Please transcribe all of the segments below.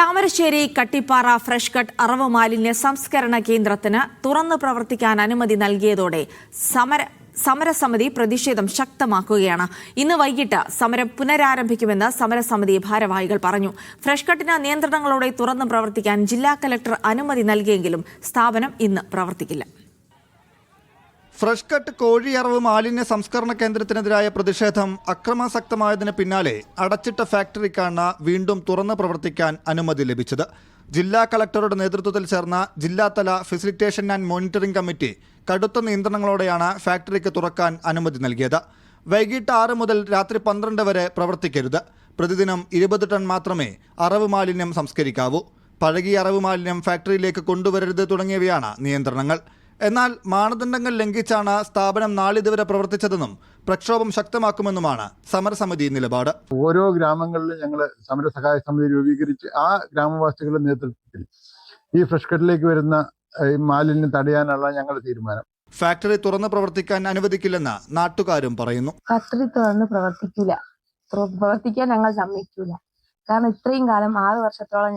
Thamarassery Kattippara fresh cut അറവ് മാലിന്യ സംസ്കരണ കേന്ദ്രത്തിന് തുറന്നു പ്രവർത്തിക്കാൻ അനുമതി നൽകിയതോടെ സമരസമിതി പ്രതിഷേധം ശക്തമാക്കുകയാണ്. ഇന്ന് വൈകിട്ട് സമരം പുനരാരംഭിക്കുമെന്ന് സമരസമിതി ഭാരവാഹികൾ പറഞ്ഞു. ഫ്രഷ് കട്ടിന് നിയന്ത്രണങ്ങളോടെ തുറന്നു പ്രവർത്തിക്കാൻ ജില്ലാ കലക്ടർ അനുമതി നൽകിയെങ്കിലും സ്ഥാപനം ഇന്ന് പ്രവർത്തിക്കില്ല. ഫ്രഷ് കട്ട് കോഴിയറവ് മാലിന്യ സംസ്കരണ കേന്ദ്രത്തിനെതിരായ പ്രതിഷേധം അക്രമാസക്തമായതിന് പിന്നാലെ അടച്ചിട്ട ഫാക്ടറിക്കാണ് വീണ്ടും തുറന്ന് പ്രവർത്തിക്കാൻ അനുമതി ലഭിച്ചത്. ജില്ലാ കളക്ടറുടെ നേതൃത്വത്തിൽ ചേർന്ന ജില്ലാതല ഫെസിലിറ്റേഷൻ ആൻഡ് മോണിറ്ററിംഗ് കമ്മിറ്റി കടുത്ത നിയന്ത്രണങ്ങളോടെയാണ് ഫാക്ടറിക്ക് തുറക്കാൻ അനുമതി നൽകിയത്. വൈകിട്ട് 6 മുതൽ രാത്രി 12 വരെ പ്രവർത്തിക്കരുത്. പ്രതിദിനം 20 ടൺ മാത്രമേ അറവ് മാലിന്യം സംസ്കരിക്കാവൂ. പഴകിയ അറവ് മാലിന്യം ഫാക്ടറിയിലേക്ക് കൊണ്ടുവരരുത് തുടങ്ങിയവയാണ് നിയന്ത്രണങ്ങൾ. എന്നാൽ മാനദണ്ഡങ്ങൾ ലംഘിച്ചാണ് സ്ഥാപനം നാളിതുവരെ പ്രവർത്തിച്ചതെന്നും പ്രക്ഷോഭം ശക്തമാക്കുമെന്നുമാണ് സമരസമിതി നിലപാട്. ഓരോ ഗ്രാമങ്ങളിലും ഞങ്ങൾ സമരസഹായ സമിതി രൂപീകരിച്ച് ആ ഗ്രാമവാസികളുടെ നേതൃത്വത്തിൽ ഈ ഫ്രഷ് കട്ടിലേക്ക് വരുന്ന മാലിന്യം തടയാനുള്ള ഞങ്ങളുടെ തീരുമാനം. ഫാക്ടറി തുറന്ന് പ്രവർത്തിക്കാൻ അനുവദിക്കില്ലെന്ന് നാട്ടുകാരും പറയുന്നു. ഫാക്ടറി തുറന്ന് പ്രവർത്തിക്കാൻ ഞങ്ങൾ സമ്മതിക്കില്ല. കാരണം ഇത്രയും കാലം 6 വർഷത്തോളം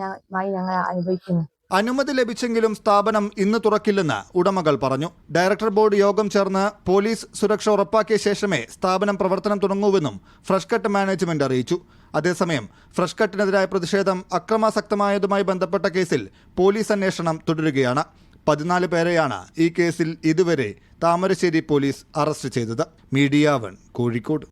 ഞങ്ങൾ അനുഭവിക്കുന്നു. അനുമതി ലഭിച്ചെങ്കിലും സ്ഥാപനം ഇന്ന് തുറക്കില്ലെന്ന് ഉടമകൾ പറഞ്ഞു. ഡയറക്ടർ ബോർഡ് യോഗം ചേർന്ന് പോലീസ് സുരക്ഷ ഉറപ്പാക്കിയ ശേഷമേ സ്ഥാപനം പ്രവർത്തനം തുടങ്ങൂവെന്നും ഫ്രഷ് കട്ട് മാനേജ്മെന്റ് അറിയിച്ചു. അതേസമയം ഫ്രഷ് കട്ടിനെതിരായ പ്രതിഷേധം അക്രമാസക്തമായതുമായി ബന്ധപ്പെട്ട കേസിൽ പോലീസ് അന്വേഷണം തുടരുകയാണ്. 14 പേരെയാണ് ഈ കേസിൽ ഇതുവരെ താമരശ്ശേരി പോലീസ് അറസ്റ്റ് ചെയ്തത്. മീഡിയ 1 കോഴിക്കോട്.